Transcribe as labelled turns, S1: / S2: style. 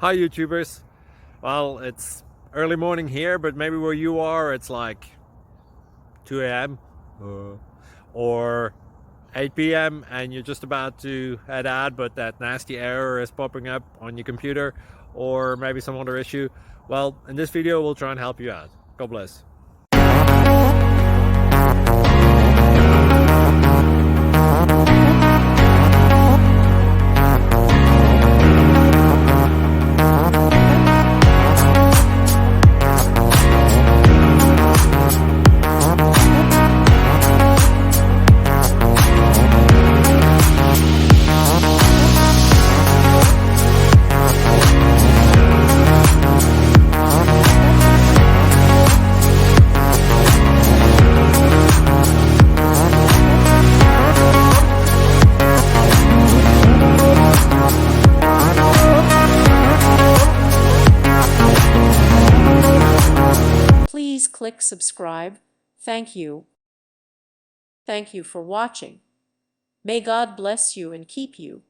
S1: Hi YouTubers. Well, it's early morning here, but maybe where you are it's like 2 a.m. or 8 p.m. and you're just about to head out, but that nasty error is popping up on your computer, or maybe some other issue. Well, in this video we'll try and help you out. God bless.
S2: Please click subscribe. Thank you. Thank you for watching. May God bless you and keep you.